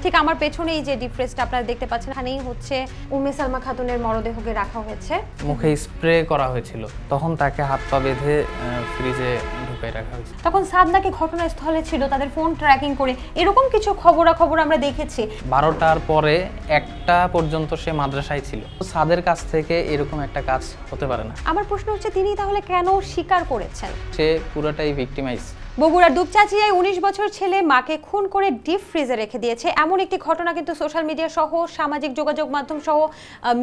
ঠিক আমার পেছনেই যে ডিফ্রেসটা আপনারা দেখতে পাচ্ছেন, এখানেই হচ্ছে উম্মে সালমা খাতুনের মরদেহকে রাখা হয়েছে। মুখে স্প্রে করা হয়েছিল, তখন তাকে হাত পা বেঁধে ফ্রিজে ঢুকাই রাখা হয়েছে। তখন সাদ নাকি ঘটনাস্থলে ছিল, তাদের ফোন ট্র্যাকিং করে এরকম কিছু খবরাখবর আমরা দেখেছি। 12টার পরে 1টা পর্যন্ত সে মাদ্রাসায় ছিল। সাদের কাছ থেকে এরকম একটা কাজ হতে পারে না। আমার প্রশ্ন হচ্ছে তিনি তাহলে কেন স্বীকার করেছেন? সে পুরোটাই ভিক্টিমাইজ। বগুড়ার দুপচাঁচিয়ায় 19 বছর ছেলে মাকে খুন করে ডিপ ফ্রিজে রেখে দিয়েছে, এমন একটি ঘটনা কিন্তু সোশ্যাল মিডিয়া সহ সামাজিক যোগাযোগ মাধ্যম সহ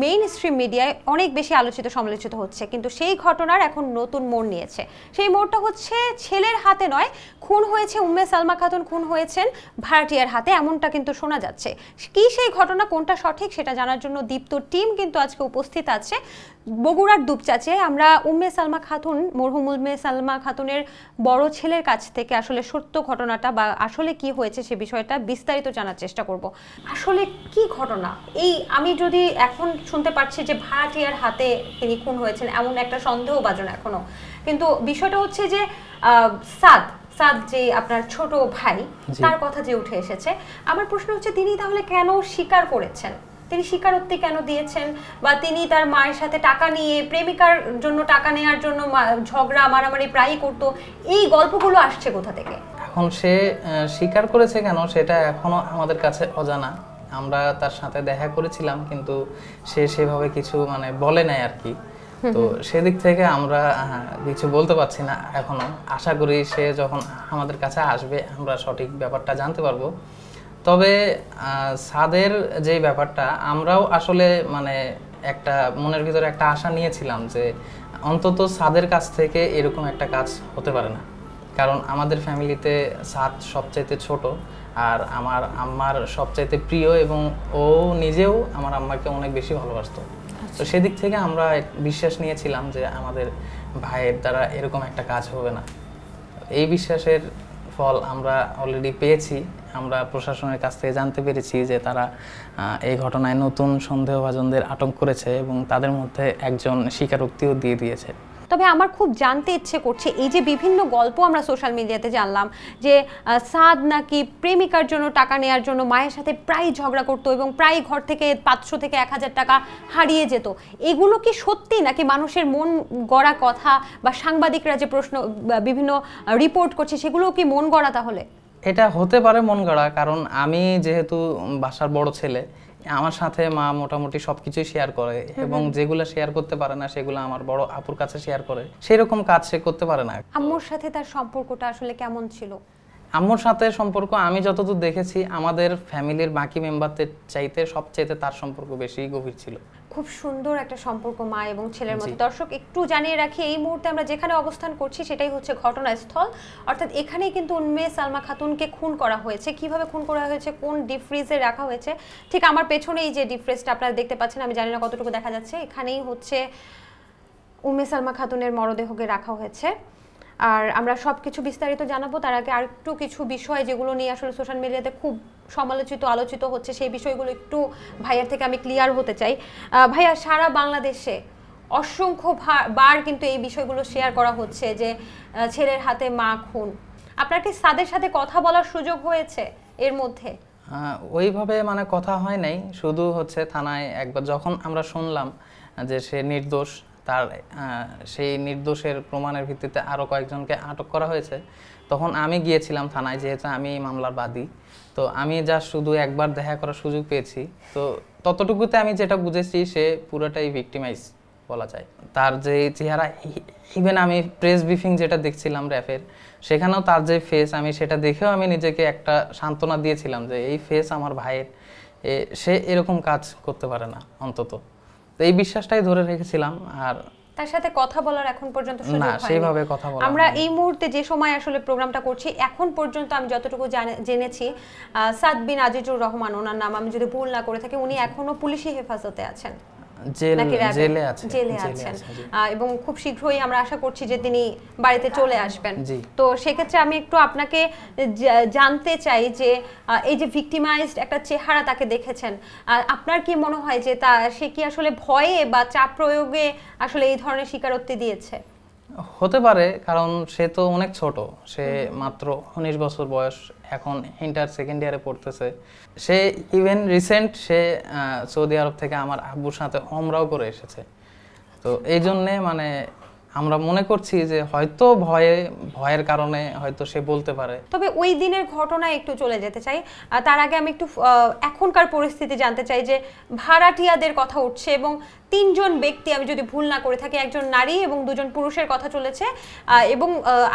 মেইন স্ট্রিম মিডিয়ায় অনেক বেশি আলোচিত সমালোচিত হচ্ছে। কিন্তু সেই ঘটনার এখন নতুন মোড় নিয়েছে। সেই মোড়টা হচ্ছে ছেলের হাতে নয়, খুন হয়েছে উম্মে সালমা খাতুন, খুন হয়েছেন ভাড়াটিয়ার হাতে, এমনটা কিন্তু শোনা যাচ্ছে। কি সেই ঘটনা, কোনটা সঠিক সেটা জানার জন্য দীপ্ত টিম কিন্তু আজকে উপস্থিত আছে বগুড়ার দুপচাঁচিয়ায়। আমরা উম্মে সালমা খাতুন, মরহুম উম্মে সালমা খাতুনের বড় ছেলের কাছ থেকে আসলে সত্য ঘটনাটা বা আসলে কি হয়েছে সে বিষয়টা বিস্তারিত জানার চেষ্টা করব। আসলে কি ঘটনা এই, আমি যদি এখন শুনতে পাচ্ছি যে ভাড়াটিয়ার হাতে তিনি খুন হয়েছেন, এমন একটা সন্দেহভাজন এখনো, কিন্তু বিষয়টা হচ্ছে যে সাদ যে আপনার ছোট ভাই, তার কথা যে উঠে এসেছে, আমার প্রশ্ন হচ্ছে তিনি তাহলে কেন স্বীকার করেছেন? তিনি স্বীকারোক্তি কেন দিয়েছেন? বা তিনি তার মায়ের সাথে টাকা নিয়ে, প্রেমিকার জন্য টাকা নেওয়ার জন্য ঝগড়া মারামারি প্রায়ই করতো, এই গল্পগুলো আসছে কোথা থেকে? এখন সে স্বীকার করেছে কেন সেটা এখনো আমাদের কাছে অজানা। আমরা তার সাথে দেখা করেছিলাম, কিন্তু সে সেভাবে কিছু বলে নাই আর কি। তো সেদিক থেকে আমরা কিছু বলতে পারছি না এখনো। আশা করি সে যখন আমাদের কাছে আসবে আমরা সঠিক ব্যাপারটা জানতে পারবো। তবে সাদের যে ব্যাপারটা, আমরাও আসলে একটা মনের ভিতরে একটা আশা নিয়েছিলাম যে অন্তত সাদের কাছ থেকে এরকম একটা কাজ হতে পারে না, কারণ আমাদের ফ্যামিলিতে সাদ সবচাইতে ছোট আর আমার আম্মার সবচাইতে প্রিয়, এবং ও নিজেও আমার আম্মাকে অনেক বেশি ভালোবাসতো। তো সেদিক থেকে আমরা বিশ্বাস নিয়েছিলাম যে আমাদের ভাইয়ের দ্বারা এরকম একটা কাজ হবে না। এই বিশ্বাসের ফল আমরা অলরেডি পেয়েছি। আমরা প্রশাসনের কাছ থেকে জানতে পেরেছি যে তারা এই ঘটনায় নতুন সন্দেহভাজনদের আটক করেছে এবং তাদের মধ্যে একজন স্বীকারোক্তিও দিয়ে দিয়েছে। তবে আমার খুব জানতে ইচ্ছে করছে, এই যে বিভিন্ন গল্প আমরা সোশ্যাল মিডিয়াতে জানলাম যে সাদ নাকি প্রেমিকার জন্য টাকা নেওয়ার জন্য মায়ের সাথে প্রায় ঝগড়া করতো এবং প্রায় ঘর থেকে 500 থেকে 1000 টাকা হারিয়ে যেত, এগুলো কি সত্যি নাকি মানুষের মন গড়া কথা, বা সাংবাদিকরা যে প্রশ্ন বিভিন্ন রিপোর্ট করছে সেগুলো কি মন গড়া? তাহলে এটা হতে পারে মন গড়া, কারণ আমি যেহেতু বাসার বড় ছেলে, আমার সাথে মা মোটামুটি সবকিছুই শেয়ার করে, এবং যেগুলো শেয়ার করতে পারে না সেগুলো আমার বড় আপুর কাছে শেয়ার করে। সেরকম কাজ সে করতে পারে না। আম্মুর সাথে তার সম্পর্কটা আসলে কেমন ছিল? আম্মুর সাথে সম্পর্ক আমি যতদূর দেখেছি আমাদের ফ্যামিলির বাকি মেম্বারদের চাইতে সবচাইতে তার সম্পর্ক বেশি গভীর ছিল। খুব সুন্দর একটা সম্পর্ক মা এবং ছেলের মধ্যে। দর্শক একটু জানিয়ে রাখি, এই মুহূর্তে আমরা যেখানে অবস্থান করছি সেটাই হচ্ছে ঘটনাস্থল, অর্থাৎ এখানেই কিন্তু উম্মে সালমা খাতুনকে খুন করা হয়েছে। কিভাবে খুন করা হয়েছে, কোন ডিপ ফ্রিজে রাখা হয়েছে, ঠিক আমার পেছনেই যে ডিপ ফ্রিজটা আপনারা দেখতে পাচ্ছেন, আমি জানি না কতটুকু দেখা যাচ্ছে, এখানেই হচ্ছে উম্মে সালমা খাতুনের মরদেহকে রাখা হয়েছে। আর আমরা সব কিছু বিস্তারিত জানাবো, তার আগে আরেকটু কিছু বিষয় যেগুলো নিয়ে আসলে সোশ্যাল মিডিয়াতে খুব সমালোচিত আলোচিত হচ্ছে সেই বিষয়গুলো একটু ভাইয়ার থেকে আমি ক্লিয়ার হতে চাই। ভাইয়া, সারা বাংলাদেশে অসংখ্য বার কিন্তু এই বিষয়গুলো শেয়ার করা হচ্ছে যে ছেলের হাতে মা খুন। আপনার কি সাদের সাথে কথা বলার সুযোগ হয়েছে এর মধ্যে? ওইভাবে কথা হয় নাই, শুধু হচ্ছে থানায় একবার যখন আমরা শুনলাম যে সে নির্দোষ, তার সেই নির্দোষের প্রমাণের ভিত্তিতে আরও কয়েকজনকে আটক করা হয়েছে, তখন আমি গিয়েছিলাম থানায়, যেহেতু আমি মামলার বাদী। তো আমি যা শুধু একবার দেখা করার সুযোগ পেয়েছি, তো ততটুকুতে আমি যেটা বুঝেছি সে পুরোটাই ভিক্টিমাইজ বলা যায়। তার যে চেহারা, ইভেন আমি প্রেস ব্রিফিং যেটা দেখছিলাম র্যাফের, সেখানেও তার যে ফেস, আমি সেটা দেখেও আমি নিজেকে একটা সান্ত্বনা দিয়েছিলাম যে এই ফেস আমার ভাইয়ের, সে এরকম কাজ করতে পারে না অন্তত। তো এই বিশ্বাসটাই ধরে রেখেছিলাম। আর তার সাথে কথা বলার এখন পর্যন্ত সুযোগ হয়নি। না, সেইভাবে কথা বলা আমরা এই মুহূর্তে যে সময় আসলে প্রোগ্রামটা করছি, এখন পর্যন্ত আমি যতটুকু জেনেছি সাদ বিন আজিজুর রহমান ওনার নাম, আমি যদি ভুল না করে থাকি, উনি এখনো পুলিশি হেফাজতে আছেন, জেলে আছেন, এবং খুব শীঘ্রই আমরা আশা করছি যে তিনি বাড়িতে চলে আসবেন। তো সেক্ষেত্রে আমি একটু আপনাকে জানতে চাই যে এই যে ভিক্টিমাইজড একটা চেহারা তাকে দেখেছেন, আপনার কি মনে হয় যে সে কি আসলে ভয়ে বা চাপ প্রয়োগে আসলে এই ধরনের স্বীকারোক্তি দিয়েছে? হতে পারে, কারণ সে তো অনেক ছোট, সে মাত্র 19 বছর বয়স, এখন ইন্টার সেকেন্ড ইয়ারে পড়তেছে। সে ইভেন রিসেন্ট সে সৌদি আরব থেকে আমার আব্বুর সাথে ওমরাও করে এসেছে। তো এই জন্যে মানে আমরা মনে করছি যে হয়তো ভয়ের কারণে হয়তো সে বলতে পারে। তবে ওই দিনের ঘটনায় একটু চলে যেতে চাই, তার আগে আমি একটু এখনকার পরিস্থিতি জানতে চাই যে ভাড়াটিয়াদের কথা উঠছে এবং 3 জন ব্যক্তি, আমি যদি ভুল না করে থাকি, একজন নারী এবং 2 জন পুরুষের কথা চলেছে। এবং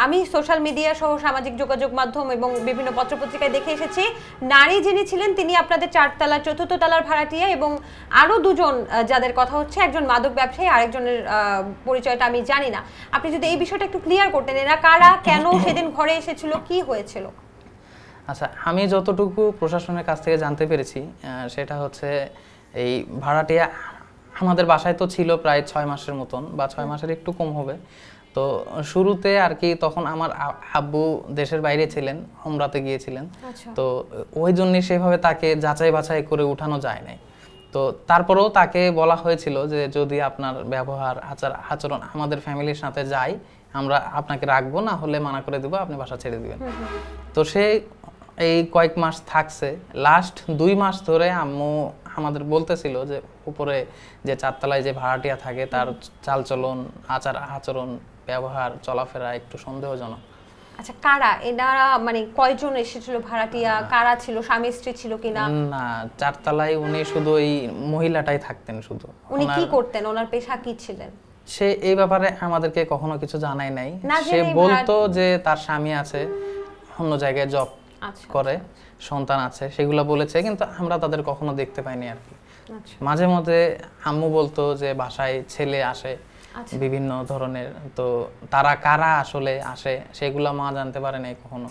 আমি সোশ্যাল মিডিয়া সহ সামাজিক যোগাযোগ মাধ্যম এবং বিভিন্ন পত্রপত্রিকায় দেখে এসেছি নারী যিনি ছিলেন তিনি আপনাদের 4 তলা 4র্থ তলার ভাড়াটিয়া, এবং আরো 2 জন যাদের কথা হচ্ছে, একজন মাদক ব্যবসায়ী, আরেকজনের পরিচয়টা আমি জানি না। আপনি যদি এই বিষয়টা একটু ক্লিয়ার করতেন, এরা কারা, কেন সেদিন ঘরে এসেছিল, কি হয়েছিল? আচ্ছা, আমি যতটুকু প্রশাসনের কাছ থেকে জানতে পেরেছি সেটা হচ্ছে এই ভাড়াটিয়া আমাদের বাসায় তো ছিল প্রায় 6 মাসের মতন, বা 6 মাসের একটু কম হবে। তো শুরুতে আর কি তখন আমার আব্বু দেশের বাইরে ছিলেন, ওমরাতে গিয়েছিলেন। তো ওই জন্য সেভাবে তাকে যাচাই বাছাই করে উঠানো যায় নাই। তো তারপরেও তাকে বলা হয়েছিল যে যদি আপনার ব্যবহার আচরণ আমাদের ফ্যামিলির সাথে যায় আমরা আপনাকে রাখবো, না হলে মানা করে দেবো, আপনি বাসা ছেড়ে দিবেন। তো সে এই কয়েক মাস থাকছে। লাস্ট 2 মাস ধরে আম্মু আমাদের বলতেছিল যে উপরে যে 4 তলায় যে ভাড়াটিয়া থাকে তার চালচলন, আচরণ, ব্যবহার, চলাফেরা একটু সন্দেহজনক। আচ্ছা, কারা এনারা, মানে কয়জন এসেছিল ভাড়াটিয়া, কারা ছিল, স্বামী স্ত্রী ছিল কিনা? না, 4 তলায় উনি শুধু এই মহিলাটাই থাকতেন শুধু। উনি কি করতেন, ওনার পেশা কি ছিলেন? সে এই ব্যাপারে আমাদেরকে কখনো কিছু জানায় নাই। সে বলতো যে তার স্বামী আছে, অন্য জায়গায় জব করে, সন্তান আছে, সেগুলো বলেছে, কিন্তু আমরা তাদের কখনো দেখতে পাইনি আর কি। মাঝে মধ্যে আম্মু বলতো যে বাসায় ছেলে আসে বিভিন্ন ধরনের, তো তারা কারা আসলে আসে সেগুলো মা জানতে পারে নাই কখনো।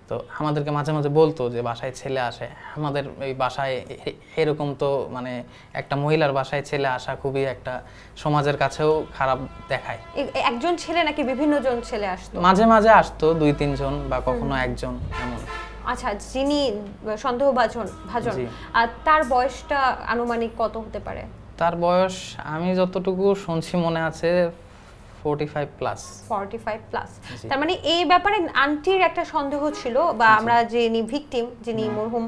তো আমাদেরকে মাঝে মাঝে বলতো যে বাসায় ছেলে আসে, আমাদের এই বাসায় এরকম, তো মানে একটা মহিলার বাসায় ছেলে আসা খুবই একটা সমাজের কাছেও খারাপ দেখায়। একজন ছেলে নাকি বিভিন্ন জন ছেলে আসতো? মাঝে মাঝে আসতো 2-3 জন বা কখনো একজন এমন। আচ্ছা, যিনি সন্দেহভাজন, আর তার বয়সটা আনুমানিক কত হতে পারে? তার বয়স আমি যতটুকু শুনছি মনে আছে 45 প্লাস। তার মানে এই ব্যাপারে আন্টির একটা সন্দেহ ছিল, বা আমরা যিনি ভিকটিম, যিনি মরহুম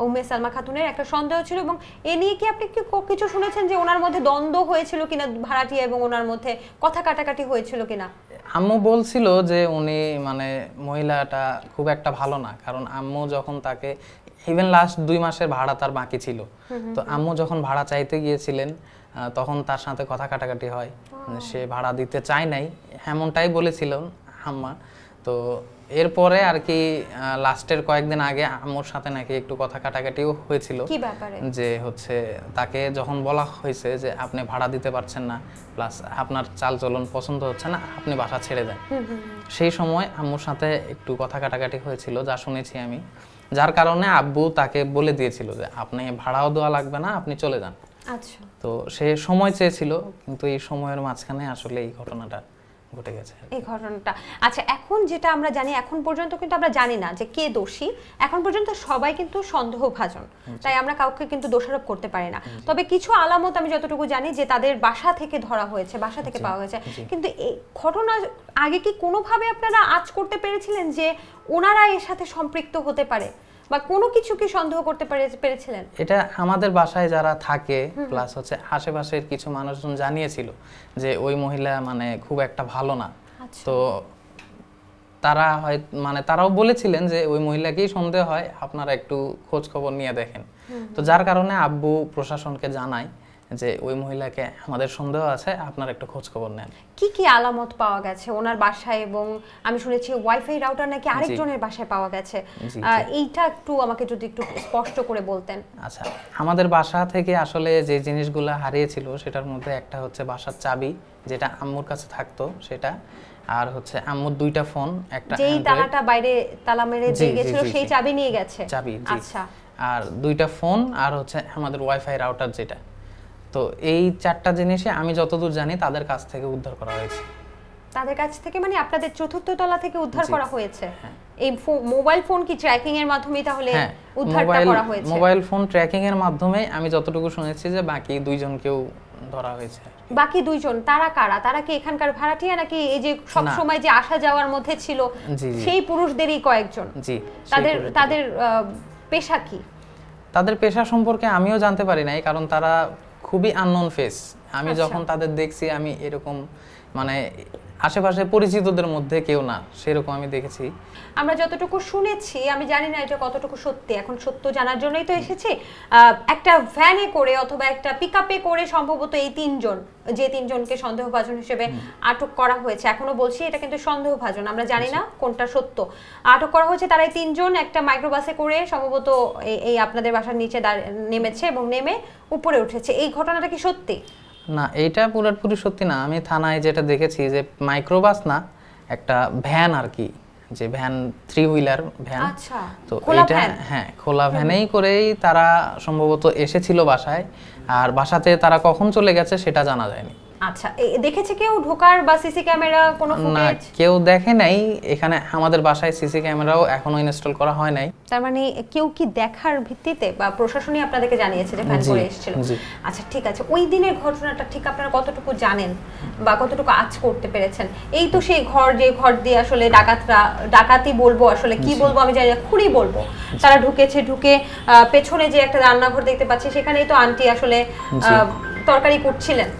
উম্মে সালমা খাতুনের একটা সন্দেহ ছিল, এবং এ নিয়ে কি আপনি কি কিছু শুনেছেন যে ওনার মধ্যে দ্বন্দ্ব হয়েছিল কিনা, ভাড়াটিয়া এবং ওনার মধ্যে কথা কাটাকাটি হয়েছিল কিনা? আম্মু বলছিল যে উনি মানে মহিলাটা খুব একটা ভালো না, কারণ আম্মু যখন তাকে ইভেন লাস্ট 2 মাসের ভাড়া তার বাকি ছিল, তো আম্মু যখন ভাড়া চাইতে গিয়েছিলেন তখন তার সাথে কথা কাটাকাটি হয়, সে ভাড়া দিতে চায় নাই এমনটাই বলেছিল আম্মা। তো এরপরে আর কি লাস্টের কয়েকদিন আগে আম্মুর সাথে নাকি একটু কথা কাটাকাটিও হয়েছিল। কি ব্যাপারে? যে হচ্ছে তাকে যখন বলা হয়েছে যে আপনি ভাড়া দিতে পারছেন না, প্লাস আপনার চালচলন পছন্দ হচ্ছে না, আপনি বাসা ছেড়ে দেন, সেই সময় আম্মুর সাথে একটু কথা কাটাকাটি হয়েছিল যা শুনেছি আমি, যার কারণে আব্বু তাকে বলে দিয়েছিল যে আপনি ভাড়াও দেওয়া লাগবে না, আপনি চলে যান। আচ্ছা, তো সে সময় চেয়েছিল, কিন্তু এই সময়ের মাঝখানে আসলে এই ঘটনাটা ঘটে গেছে, এই ঘটনাটা। আচ্ছা, এখন যেটা আমরা জানি, এখন পর্যন্ত কিন্তু আমরা জানি না যে কে দোষী, এখন পর্যন্ত সবাই কিন্তু সন্দেহভাজন, তাই আমরা কাউকে কিন্তু দোষারোপ করতে পারি না। তবে কিছু আলামত আমি যতটুকু জানি যে তাদের বাসা থেকে ধরা হয়েছে, বাসা থেকে পাওয়া গেছে, কিন্তু এই ঘটনা আগে কি কোনোভাবে আপনারা আঁচ করতে পেরেছিলেন যে ওনারা এর সাথে সম্পৃক্ত হতে পারে, বা কোনো কিছু কি সন্দেহ করতে পেরেছিলেন? এটা আমাদের বাসায় যারা থাকে প্লাস হচ্ছে আশেপাশের কিছু মানুষজন জানিয়েছিল যে ওই মহিলা মানে খুব একটা ভালো না। তো তারা হয় মানে তারাও বলেছিলেন যে ওই মহিলাকেই সন্দেহ হয়, আপনারা একটু খোঁজ খবর নিয়ে দেখেন। তো যার কারণে আব্বু প্রশাসনকে জানায় যে ওই মহিলাকে আমাদের সন্দেহ আছে, আপনারা একটু খোঁজ খবর নেন। কি কি আলামত পাওয়া গেছে ওনার বাসায়, এবং আমি শুনেছি ওয়াইফাই রাউটার নাকি আরেকজনের বাসায় পাওয়া গেছে, এইটা একটু আমাকে যদি একটু স্পষ্ট করে বলতেন। আচ্ছা, আমাদের বাসা থেকে আসলে যে জিনিসগুলো হারিয়েছিল সেটার মধ্যে একটা হচ্ছে বাসার চাবি, যেটা আম্মুর কাছে থাকতো সেটা, আর হচ্ছে আম্মুর 2টা ফোন, একটা যেই তালাটা বাইরে তালা মেরে দিয়ে গেছিল সেই চাবি নিয়ে গেছে। চাবি, আচ্ছা, আর 2টা ফোন, আর হচ্ছে আমাদের ওয়াইফাই রাউটার যেটা। তো এই 4টা জিনিসই আমি যতদূর জানি তাদের কাছ থেকে উদ্ধার করা হয়েছে। তাদের কাছ থেকে মানে আপনাদের 4র্থ তলা থেকে উদ্ধার করা হয়েছে? এই মোবাইল ফোন কি ট্র্যাকিং এর মাধ্যমেই তাহলে উদ্ধারটা করা হয়েছে? মোবাইল ফোন ট্র্যাকিং এর মাধ্যমে আমি যতটুকু শুনেছি যে বাকি 2 জনকেও ধরা হয়েছে। বাকি দুইজন তারা কারা? তারা কি এখানকার ভাড়াটিয়া নাকি এই যে সব সময় যে আসা যাওয়ার মধ্যে ছিল সেই পুরুষদেরই কয়েকজন? জি। তাদের তাদের পেশা কি? তাদের পেশা সম্পর্কে আমিও জানতে পারি নাই, কারণ তারা খুবই আননোন ফেস। আমি যখন তাদের দেখছি, আমি এরকম মানে আশেপাশে পরিচিতদের মধ্যে কেউ না সেরকম আমি দেখেছি। আমরা যতটুকু শুনেছি, আমি জানি না এটা কতটুকু সত্যি, এখন সত্য জানার জন্যই তো এসেছি। একটা ভ্যানে করে অথবা একটা পিকআপে করে সম্ভবত এই তিনজন, যে তিনজনকে সন্দেহভাজন হিসেবে আটক করা হয়েছে, এখনো বলছি এটা কিন্তু সন্দেহভাজন, আমরা জানি না কোনটা সত্য, আটক করা হয়েছে। তারা এই তিনজন একটা মাইক্রোবাসে করে সম্ভবত এই আপনাদের বাসার নিচে নেমেছে এবং নেমে উপরে উঠেছে। এই ঘটনাটা কি সত্যি? না, এটা পুরোপুরি সত্যি না। আমি থানায় যেটা দেখেছি যে মাইক্রোবাস না, একটা ভ্যান আর কি, যে ভ্যান 3 হুইলার ভ্যান। আচ্ছা, তো এটা হ্যাঁ খোলা ভ্যানেই করেই তারা সম্ভবত এসেছিল বাসায়, আর বাসাতে তারা কখন চলে গেছে সেটা জানা যায়নি। আচ্ছা, দেখেছে কেউ ঢোকার বা সিসি ক্যামেরা কোনো ফুটেজ? না, কেউ দেখে নাই। এখানে আমাদের বাসায় সিসি ক্যামেরাও এখনো ইনস্টল করা হয় নাই। তার মানে কেউ কি দেখার ভিত্তিতে বা প্রশাসনই আপনাদেরকে জানিয়েছে যে ভ্যান করে এসেছিল? আচ্ছা, ঠিক আছে। ওই দিনের ঘটনাটা ঠিক আপনারা কতটুকু জানেন বা কতটুকু আঁচ করতে পেরেছেন? এই তো সেই ঘর, যে ঘর দিয়ে আসলে ডাকাতি বলবো, আসলে কি বলবো আমি জানি না, খুঁড়ি বলবো, তারা ঢুকেছে। ঢুকে পেছনে যে একটা রান্নাঘর দেখতে পাচ্ছি, সেখানেই তো আন্টি আসলে তরকারি করছিলেন।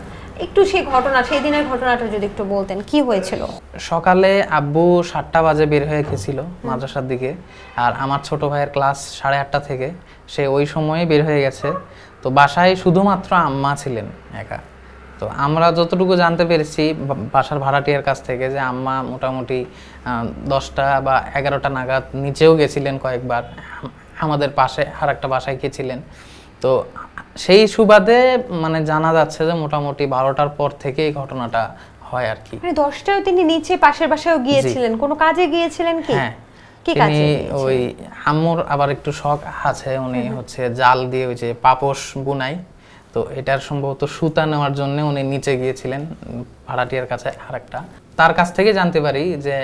একটু সেই ঘটনা, সেই দিনের ঘটনাটা যদি একটু বলতেন, কি হয়েছিল? সকালে আব্বু 7টা বাজে বের হয়ে গেছিল মাদ্রাসার দিকে, আর আমার ছোট ভাইয়ের ক্লাস 8:30 থেকে, সে ওই সময়ে বের হয়ে গেছে। তো বাসায় শুধুমাত্র আম্মা ছিলেন একা। তো আমরা যতটুকু জানতে পেরেছি বাসার ভাড়াটিয়ার কাছ থেকে, যে আম্মা মোটামুটি 10টা বা 11টা নাগাদ নিচেও গেছিলেন কয়েকবার, আমাদের পাশে আর একটা বাসায় গেছিলেন। তো সেই সুবাদে মানে জানা যাচ্ছে যে মোটামুটি 12টার পর থেকে এই ঘটনাটা হয় আর কি। মানে 10টায় তিনি নিচে পাশের বাসায়ও গিয়েছিলেন, কোনো কাজে গিয়েছিলেন কি? হ্যাঁ, কি কাজে? ওই আম্মুর আবার একটু শখ আছে, উনি হচ্ছে জাল দিয়ে ওই যে পাপোশ বুনাই, তো এটার সম্ভবত সুতা নেওয়ার জন্য উনি নিচে গিয়েছিলেন ভাড়াটিয়ার কাছে আরেকটা। তার কাছ থেকে জানতে পারি যে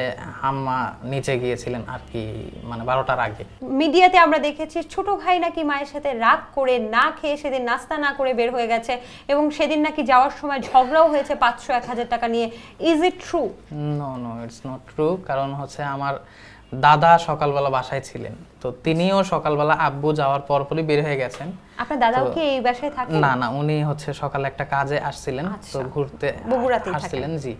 আম্মা নিচে গিয়েছিলেন আর কি, মানে 12টার আগে। মিডিয়াতে আমরা দেখেছি ছোট ভাই নাকি মায়ের সাথে রাগ করে না খেয়ে সেদিন নাস্তা না করে বের হয়ে গেছে, এবং সেদিন নাকি যাওয়ার সময় ঝগড়াও হয়েছে 500-1000 টাকা নিয়ে। Is it true? No, it's not true. কারণ হচ্ছে আমার দাদা সকালবেলা বাসায় ছিলেন, তো তিনিও সকালবেলা আব্বু যাওয়ার পরপরই বের হয়ে গেছেন। আপনার দাদাও কি এই বাসায় থাকেন? না, উনি হচ্ছে সকালে একটা কাজে আসছিলেন, তো ঘুরতে আসছিলেন। জি।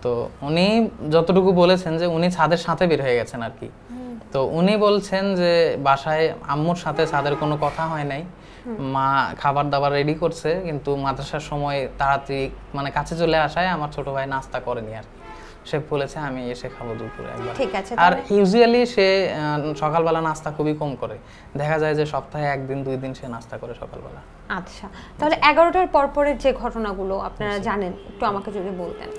তো উনি যতটুকু বলেছেন যে উনি ছাদের সাথে বের হয়ে গেছেন আর কি। তো উনি বলছেন যে বাসায় আম্মুর সাথে ছাদের কোনো কথা হয় নাই, মা খাবার দাবার রেডি করছে, কিন্তু মাদ্রাসার সময় তাড়াতাড়ি মানে কাছে চলে আসায় আমার ছোট ভাই নাস্তা করেনি আর কি। সে বলেছে আমি এসে খাবো দুপুরে একবার। ঠিক আছে। আর ইউজুয়ালি সে সকালবেলা নাস্তা খুবই কম করে, দেখা যায় যে সপ্তাহে 1 দিন 2 দিন সে নাস্তা করে সকালবেলা। আচ্ছা, তাহলে 11টার পরের যে ঘটনাগুলো আপনারা জানেন একটু আমাকে যদি বলতেন।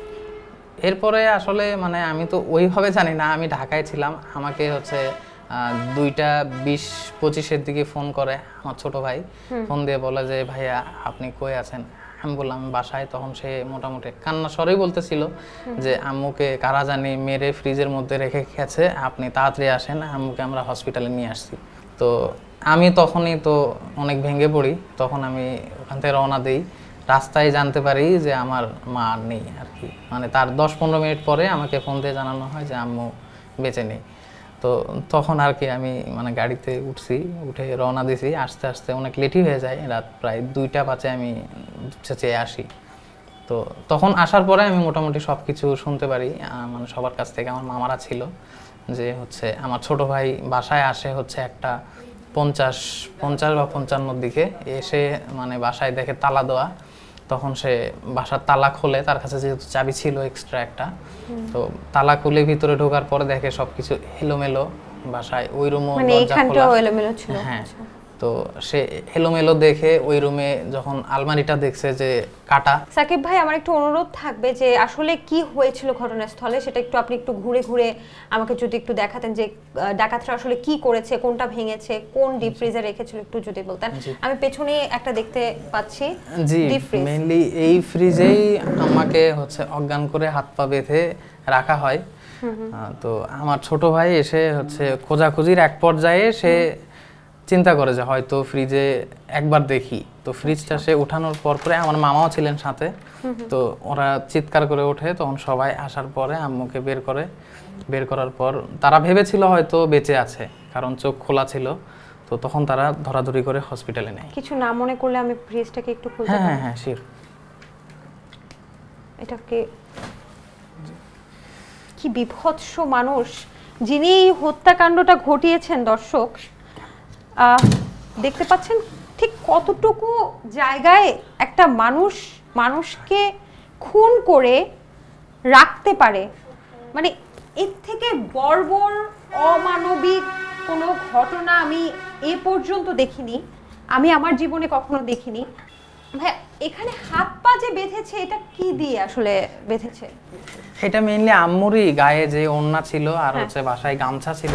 এরপরে আসলে মানে আমি তো ওইভাবে জানি না, আমি ঢাকায় ছিলাম। আমাকে হচ্ছে 2টা 20-25-এর দিকে ফোন করে আমার ছোট ভাই, ফোন দিয়ে বলে যে ভাইয়া আপনি কই আছেন? আমি বললাম বাসায়। তখন সে মোটামুটি কান্না স্বরেই বলতেছিল যে আম্মুকে কারা জানি মেরে ফ্রিজের মধ্যে রেখে গেছে, আপনি তাড়াতাড়ি আসেন, আম্মুকে আমরা হসপিটালে নিয়ে আসছি। তো আমি তখনই তো অনেক ভেঙে পড়ি, তখন আমি ওখান থেকে রওনা দিই। রাস্তায় জানতে পারি যে আমার মা নেই আর কি, মানে তার 10-15 মিনিট পরে আমাকে ফোন দিয়ে জানানো হয় যে আম্মু বেঁচে নেই। তো তখন আর কি আমি মানে গাড়িতে উঠছি, উঠে রওনা দিছি। আস্তে আস্তে অনেক লেটই হয়ে যায়, রাত প্রায় 2টা বাজে আমি চেয়ে আসি। তো তখন আসার পরে আমি মোটামুটি সব কিছু শুনতে পারি, মানে সবার কাছ থেকে। আমার মামারা ছিল যে হচ্ছে আমার ছোট ভাই বাসায় আসে হচ্ছে একটা 50 বা 55-র দিকে এসে, মানে বাসায় দেখে তালা দেওয়া। তখন সে বাসার তালা খোলে, তার কাছে যেহেতু চাবি ছিল এক্সট্রা একটা, তো তালা খুলে ভিতরে ঢোকার পরে দেখে সবকিছু এলোমেলো বাসায়। ওই রুমও দরজা খোলা, এলোমেলো ছিল। হ্যাঁ, তো সে এলোমেলো দেখে ওই রুমে যখন আলমারিটা দেখছে যে কাটা। সাকিব ভাই, আমার একটু অনুরোধ থাকবে যে আসলে কি হয়েছিল ঘটনাস্থলে সেটা একটু আপনি একটু ঘুরে ঘুরে আমাকে যদি একটু দেখাতেন, যে ডাকাতরা আসলে কি করেছে, কোনটা ভেঙেছে, কোন ডিপ ফ্রিজে রেখেছিল একটু যদি বলতেন। আমি পেছনে একটা দেখতে পাচ্ছি ডিপ ফ্রিজ, মেইনলি এই ফ্রিজেই আমাকে হচ্ছে অজ্ঞান করে হাত পা বেঁধে রাখা হয়। তো আমার ছোট ভাই এসে হচ্ছে খোঁজাখুঁজির এক পর্যায়ে সে চিন্তা করে যে হয়তো ফ্রিজে একবার দেখি, তো ফ্রিজটা সে উঠানোর পরে আমার মামাও ছিলেন সাথে, তো ওরা চিৎকার করে ওঠে, তখন সবাই আসার পরে আম্মুকে বের করার পর তারা ভেবেছিল হয়তো বেঁচে আছে, কারণ চোখ খোলা ছিল, তো তখন তারা ধরাধরি করে হসপিটালে নেয়। কিছু না মনে করলে আমি ফ্রিজটাকে একটু খুলতে পারি? হ্যাঁ হ্যাঁ শিওর। এটাকে কি বিভৎস মানুষ যিনি এই হত্যাকাণ্ডটা ঘটিয়েছেন দর্শক, দেখতে পাচ্ছেন ঠিক কতটুকু জায়গায় একটা মানুষকে খুন করে রাখতে পারে। মানে এর থেকে বর্বর অমানবিক কোনো ঘটনা আমি এ পর্যন্ত দেখিনি, আমি আমার জীবনে কখনো দেখিনি। ভাই এখানে হাত পা যে বেঁধেছে, এটা কি দিয়ে আসলে বেঁধেছে? এটা মেইনলি আম্মুরই গায়ে যে ওড়না ছিল আর হচ্ছে বাসায় গামছা ছিল,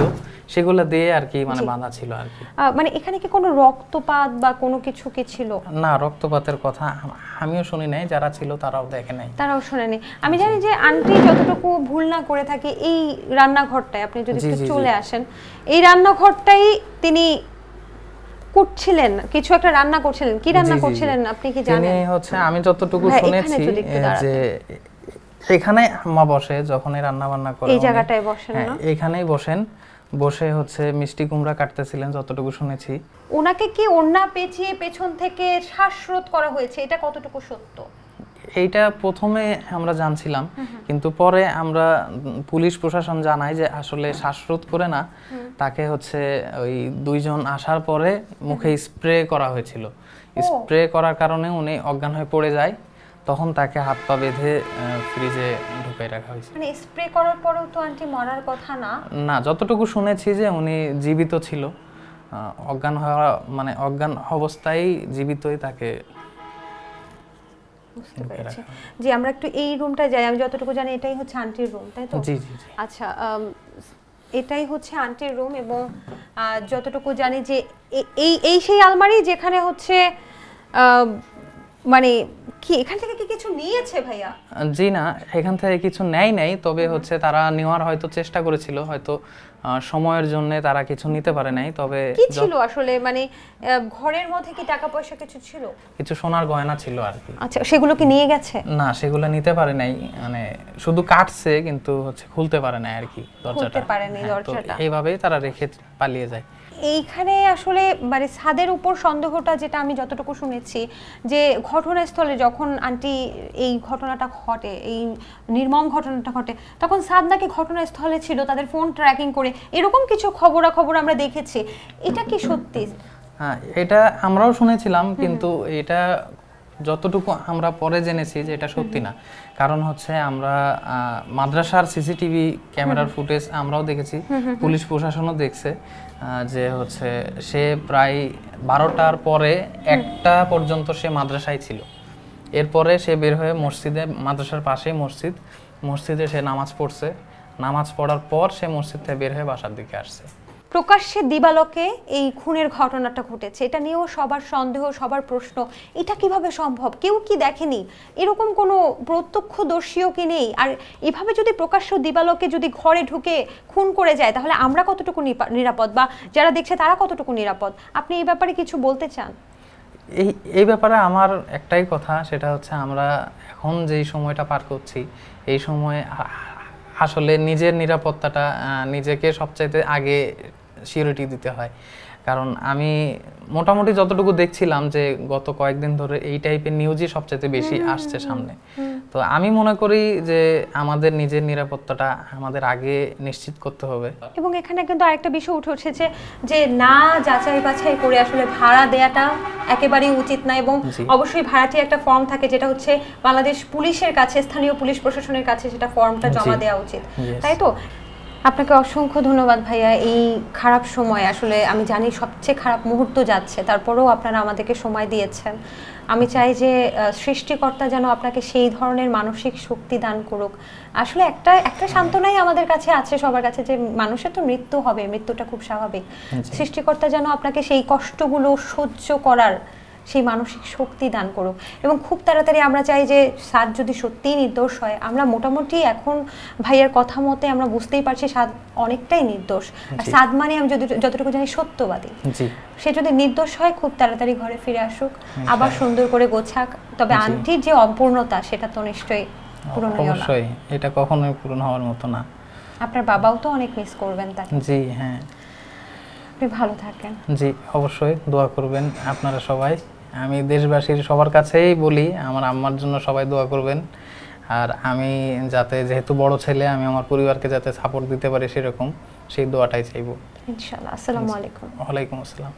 সেগুলো দিয়ে আর কি মানে বাঁধা ছিল আর কি। মানে এখানে কি কোনো রক্তপাত বা কোনো কিছু কি ছিল? না, রক্তপাতের কথা আমিও শুনি নাই, যারা ছিল তারাও দেখে নাই, তারাও শুনেনি। আমি জানি যে আন্টি যতটুকু ভুল না করে থাকে, এই রান্নাঘরটায় আপনি যদি একটু চলে আসেন, এই রান্নাঘরটাই তিনি করছিলেন, কিছু একটা রান্না করছিলেন। কি রান্না করছিলেন আপনি কি জানেন? তিনি হচ্ছে আমি যতটুকু শুনেছি যে এখানে আম্মা বসে যখন এই রান্না বান্না করে, এই জায়গাটায় বসেন না? এখানেই বসে হচ্ছে মিষ্টি কুমড়া কাটতেছিলেন যতটুকু শুনেছি। ওনাকে কি ওড়না পেঁচিয়ে পেছন থেকে শ্বাসরোধ করা হয়েছে, এটা কতটুকু সত্য? এইটা প্রথমে আমরা জানছিলাম, কিন্তু পরে আমরা পুলিশ প্রশাসন জানাই যে আসলে শ্বাসরোধ করে না, তাকে হচ্ছে ওই দুইজন আসার পরে মুখে স্প্রে করা হয়েছিল। স্প্রে করার কারণে উনি অজ্ঞান হয়ে পড়ে যায়, তখন তাকে হাত পা বেঁধে ফ্রিজে ঢুকাই রাখা হয়েছে। মানে স্প্রে করার পরেও তো আন্টি মরার কথা না? না, যতটুকু শুনেছি যে উনি জীবিত ছিল, অজ্ঞান হওয়া মানে অজ্ঞান অবস্থায় জীবিতই তাকে। বুঝতে পেরেছি। জি, আমরা একটু এই রুমটা যাই। আমি যতটুকু জানি এটাই হচ্ছে আন্টির রুম, তাই তো? জি জি। আচ্ছা, এটাই হচ্ছে আন্টির রুম, এবং যতটুকু জানি যে এই সেই আলমারি যেখানে হচ্ছে মানে কি এখান থেকে কি কিছু নিয়েছে ভাইয়া? জি না, এখান থেকে কিছু নেয় নাই, তবে হচ্ছে তারা নেওয়ার হয়তো চেষ্টা করেছিল, হয়তো সময়ের জন্য তারা কিছু নিতে পারে নাই। তবে কি ছিল আসলে, মানে ঘরের মধ্যে কি টাকা পয়সা কিছু ছিল? কিছু সোনার গয়না ছিল আর কি। আচ্ছা, সেগুলো কি নিয়ে গেছে? না, সেগুলো নিতে পারে নাই, মানে শুধু কাটছে কিন্তু হচ্ছে খুলতে পারে নাই আর কি দরজাটা। খুলতে পারেনি দরজাটা। এইভাবেই তারা রেখে পালিয়ে যায়। এইখানে আসলে মানে ছাদের উপর সন্দেহটা, যেটা আমি যতটুকু শুনেছি, যে ঘটনাস্থলে যখন আন্টি এই ঘটনাটা ঘটে, এই নির্মম ঘটনাটা ঘটে, তখন সাদ নাকি ঘটনাস্থলে ছিল, তাদের ফোন ট্র্যাকিং করে, এরকম কিছু খবরাখবর আমরা দেখেছি। এটা কি সত্যি? হ্যাঁ, এটা আমরাও শুনেছিলাম, কিন্তু এটা যতটুকু আমরা পরে জেনেছি যে এটা সত্যি না। কারণ হচ্ছে আমরা মাদ্রাসার সিসিটিভি ক্যামেরার ফুটেজ আমরাও দেখেছি, পুলিশ প্রশাসনও দেখছে, যে হচ্ছে সে প্রায় 12টার পরে 1টা পর্যন্ত সে মাদ্রাসায় ছিল। এরপরে সে বের হয়ে মসজিদে, মাদ্রাসার পাশেই মসজিদে সে নামাজ পড়ছে। নামাজ পড়ার পর সে মসজিদ থেকে বের হয়ে বাসার দিকে আসছে। প্রকাশ্যে দিবালোকে এই খুনের ঘটনাটা ঘটেছে, এটা নিয়েও সবার সন্দেহ, সবার প্রশ্ন, এটা কিভাবে সম্ভব? কেউ কি দেখেনি? এরকম কোনো প্রত্যক্ষদর্শীও কি নেই? আর এভাবে যদি প্রকাশ্য দিবালোকে যদি ঘরে ঢুকে খুন করে যায়, তাহলে আমরা কতটুকু নিরাপদ, বা যারা দেখছে তারা কতটুকু নিরাপদ? আপনি এই ব্যাপারে কিছু বলতে চান? এই ব্যাপারে আমার একটাই কথা, সেটা হচ্ছে আমরা এখন যেই সময়টা পার করছি, এই সময়ে আসলে নিজের নিরাপত্তাটা নিজেকে সবচাইতে আগে সিকিউরিটি দিতে হয়। কারণ আমি মোটামুটি যতটুকু দেখছিলাম যে গত কয়েকদিন ধরে এই টাইপের নিউজই সবচাইতে বেশি আসছে সামনে। তো আমি মনে করি যে আমাদের নিজের নিরাপত্তাটা আমাদের আগে নিশ্চিত করতে হবে। এবং এখানে কিন্তু আরেকটা বিষয় উঠে উঠেছে যে না যাচাই বাছাই করে আসলে ভাড়া দেওয়াটা একেবারেই উচিত না, এবং অবশ্যই ভাড়াটি একটা ফর্ম থাকে, যেটা হচ্ছে বাংলাদেশ পুলিশের কাছে, স্থানীয় পুলিশ প্রশাসনের কাছে সেটা ফর্মটা জমা দেওয়া উচিত, তাই তো? আপনাকে অসংখ্য ধন্যবাদ ভাইয়া। এই খারাপ সময়, আসলে আমি জানি সবচেয়ে খারাপ মুহূর্ত যাচ্ছে, তারপরেও আপনারা আমাদেরকে সময় দিয়েছেন। আমি চাই যে সৃষ্টিকর্তা যেন আপনাকে সেই ধরনের মানসিক শক্তি দান করুক। আসলে একটা সান্ত্বনাই আমাদের কাছে আছে, সবার কাছে, যে মানুষের তো মৃত্যু হবে, মৃত্যুটা খুব স্বাভাবিক। সৃষ্টিকর্তা যেন আপনাকে সেই কষ্টগুলো সহ্য করার সেই মানসিক শক্তি দান করুক। এবং খুব তাড়াতাড়ি আমরা চাই যে সাদ যদি সত্যিই নির্দোষ হয়, আমরা মোটামুটি এখন ভাইয়ার কথা মতে আমরা বুঝতেই পারছি সাদ অনেকটাই নির্দোষ। আর সাদ মানে আমি যতটুকু জানি সত্যবাদী। সে যদি নির্দোষ হয় খুব তাড়াতাড়ি ঘরে ফিরে আসুক, আবার সুন্দর করে গোছাক। তবে আন্টির যে অপূর্ণতা সেটা তো নিশ্চয়ই পূরণ হলো না। অবশ্যই এটা কখনোই পূরণ হওয়ার মতো না। আপনার বাবাও তো অনেক মিস করবেন তাকে। জি হ্যাঁ, আপনি ভালো থাকেন। জি অবশ্যই দোয়া করবেন আপনারা সবাই। আমি দেশবাসীর সবার কাছেই বলি আমার আম্মার জন্য সবাই দোয়া করবেন। আর আমি যাতে, যেহেতু বড় ছেলে, আমি আমার পরিবারকে যাতে সাপোর্ট দিতে পারি সেরকম সেই দোয়াটাই চাইবো ইনশাআল্লাহ। আসসালামু আলাইকুম। ওয়ালাইকুম আসসালাম।